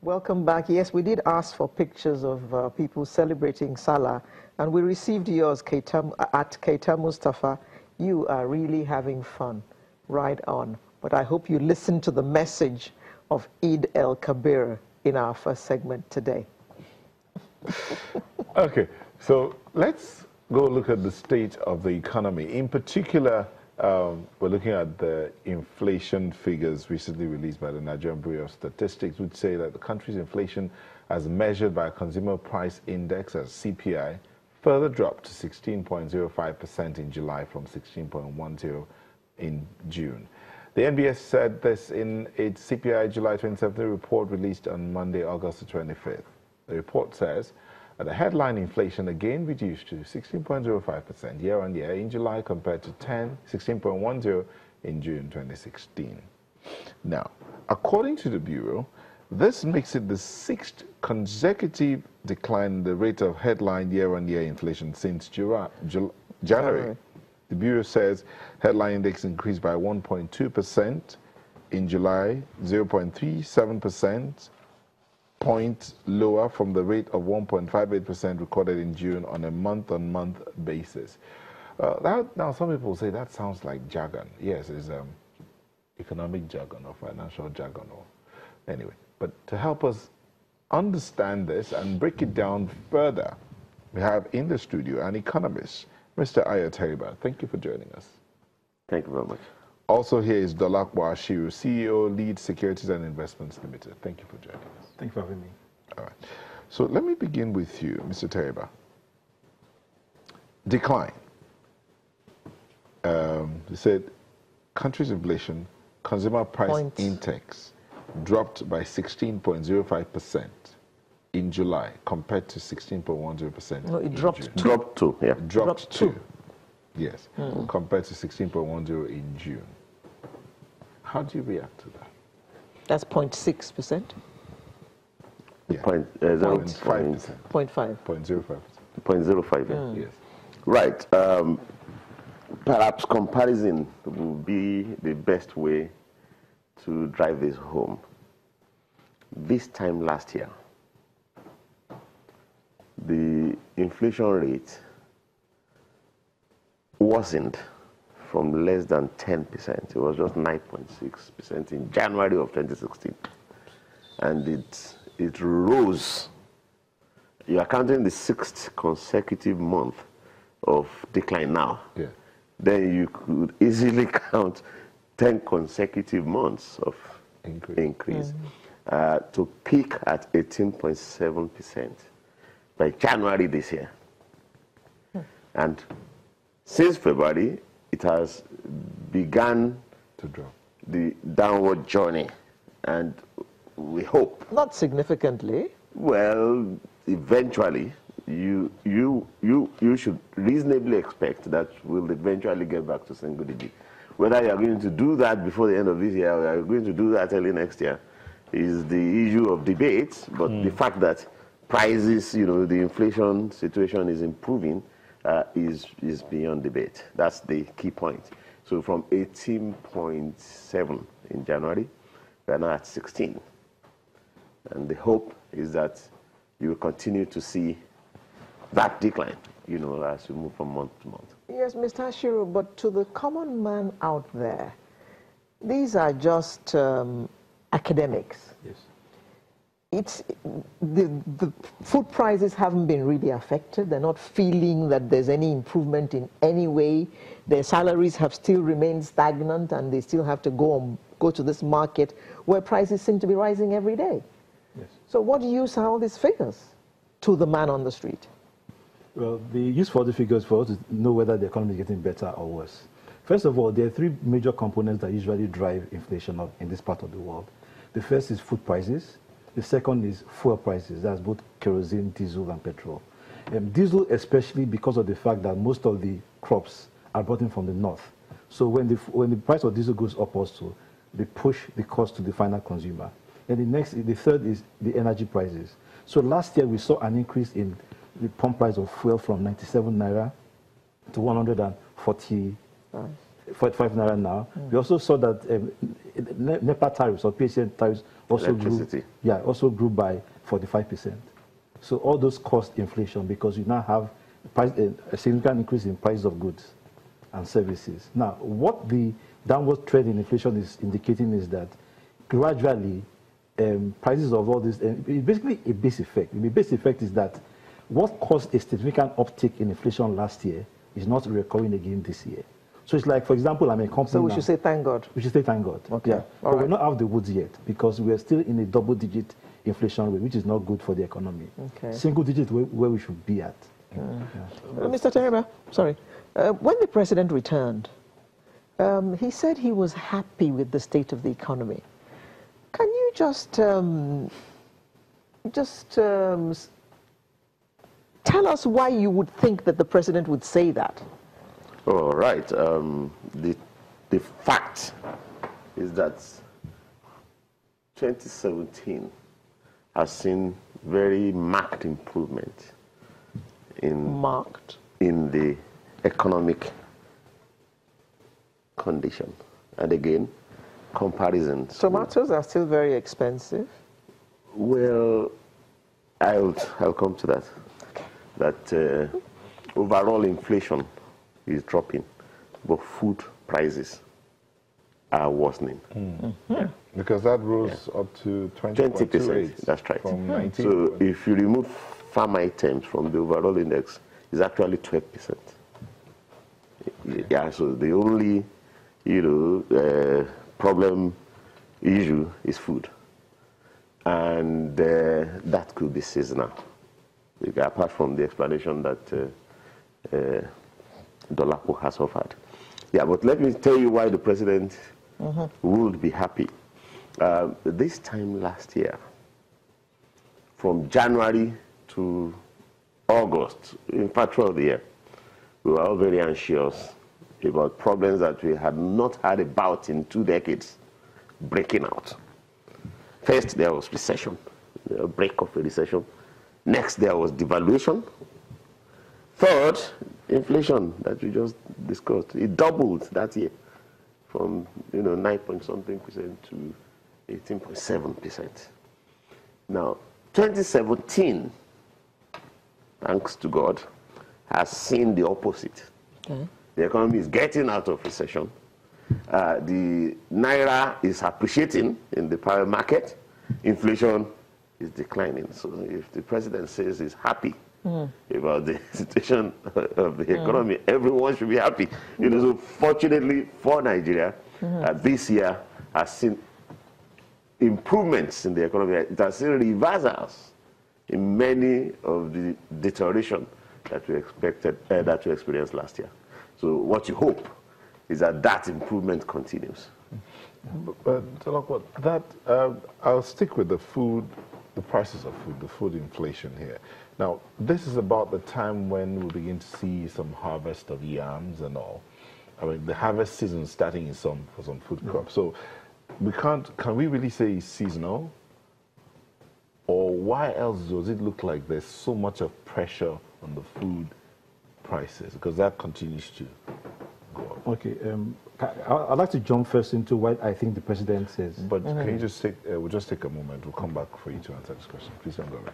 Welcome back. Yes, we did ask for pictures of people celebrating Salah, and we received yours, at Keita Mustafa. You are really having fun. Right on. But I hope you listen to the message of Eid el-Kabir in our first segment today. Okay, so let's go look at the state of the economy. In particular, we're looking at the inflation figures recently released by the Nigerian Bureau of Statistics, which say that the country's inflation, as measured by a consumer price index as CPI, further dropped to 16.05% in July from 16.10% in June. The NBS said this in its CPI July 2017 report released on Monday, August the 25th. The report says that the headline inflation again reduced to 16.05% year-on-year in July compared to 16.10% in June 2016. Now, according to the Bureau, this makes it the sixth consecutive decline in the rate of headline year-on-year inflation since January. The Bureau says headline index increased by 1.2% in July, 0.37% point lower from the rate of 1.58% recorded in June on a month-on-month basis. Now, some people say that sounds like jargon. Yes, it's economic jargon or financial jargon. Anyway, but to help us understand this and break it down further, we have in the studio an economist, Mr. Ayatariba. Thank you for joining us. Thank you very much. Also here is Dolakwa Ashiru, CEO, Lead Securities and Investments Limited. Thank you for joining us. Thank you for having me. All right. So let me begin with you, Mr. Tariba. Decline. You said country's inflation, consumer price index dropped by 16.05% in July compared to 16.10%. No, it dropped. Dropped to, yeah. Dropped to. Yes, compared to 16.10% in June. How do you react to that? That's 0.6%. Yeah. 0.5%. 0.5. 0.05%. 0.05, yeah. Yes. Right. Perhaps comparison will be the best way to drive this home. This time last year, the inflation rate worsened from less than 10%. It was just 9.6% in January of 2016. And it rose. You are counting the sixth consecutive month of decline now. Yeah. Then you could easily count 10 consecutive months of increase to peak at 18.7% by January this year. And since February, it has begun to drop the downward journey, and we hope. Not significantly. Well, eventually, you should reasonably expect that we'll eventually get back to single digit. Whether you are going to do that before the end of this year or you are going to do that early next year is the issue of debate. But the fact that prices, the inflation situation is improving is beyond debate. That's the key point. So from 18.7 in January, we are now at 16. And the hope is that you will continue to see that decline, as we move from month to month. Yes, Mr. Ashiru, but to the common man out there, these are just academics. Yes. It's the food prices haven't been really affected. They're not feeling that there's any improvement in any way. Their salaries have still remained stagnant, and they still have to go to this market where prices seem to be rising every day. Yes. So what do you use all these figures to the man on the street? Well, the use for the figures for us to know whether the economy is getting better or worse. First of all, there are three major components that usually drive inflation in this part of the world. The first is food prices. The second is fuel prices. That's both kerosene, diesel, and petrol. Diesel, especially because of the fact that most of the crops are brought in from the north. So when the price of diesel goes up also, they push the cost to the final consumer. And the third is the energy prices. So last year we saw an increase in the pump price of fuel from 97 naira to 140 45 naira now. We also saw that NEPA tariffs or PCN tariffs also grew. Yeah, also grew by 45%. So all those cost inflation because you now have a significant increase in price of goods and services. Now, what the downward trend in inflation is indicating is that gradually prices of all this, it's basically a base effect. The base effect is that what caused a significant uptick in inflation last year is not recurring again this year. So it's like, for example, I'm a company. So we should say thank God. We should say thank God. Okay. Yeah. But we're not out of the woods yet because we're still in a double-digit inflation rate, which is not good for the economy. Okay. Single digit where we should be at. Mr. Terima, sorry. When the president returned, he said he was happy with the state of the economy. Can you just tell us why you would think that the president would say that? All right. The fact is that 2017 has seen very marked improvement in the economic condition. And again, comparisons. Tomatoes are still very expensive. Well, I'll come to that. Okay. That overall inflation is dropping, but food prices are worsening. Yeah. Because that rose up to 20%. That's right. So if you remove farm items from the overall index, it's actually 12%. Yeah. So the only, problem issue is food, and that could be seasonal. Apart from the explanation that Dolapo has offered. Yeah, but let me tell you why the president would be happy. This time last year, from January to August, in fact throughout the year, we were all very anxious about problems that we had not heard about in 2 decades breaking out. First, there was recession, a break of a recession. Next, there was devaluation. Third, inflation that we just discussed. It doubled that year from 9-point-something% to 18.7%. Now, 2017, thanks to God, has seen the opposite. Okay. The economy is getting out of recession. The naira is appreciating in the private market. Inflation is declining. So if the president says he's happy about the situation of the economy, everyone should be happy. So fortunately for Nigeria, this year has seen improvements in the economy. It has seen reversals in many of the deterioration that we expected, that we experienced last year. So what you hope is that improvement continues. But I'll stick with the prices of food, the food inflation here. Now, this is about the time when we begin to see some harvest of yams and all. I mean, the harvest season starting for some food crops. So can we really say it's seasonal? Or why else does it look like there's so much of pressure on the food prices? Because that continues to go up. Okay, I'd like to jump first into what I think the president says. But can you just we'll just take a moment. We'll come back for you to answer this question. Please don't go away.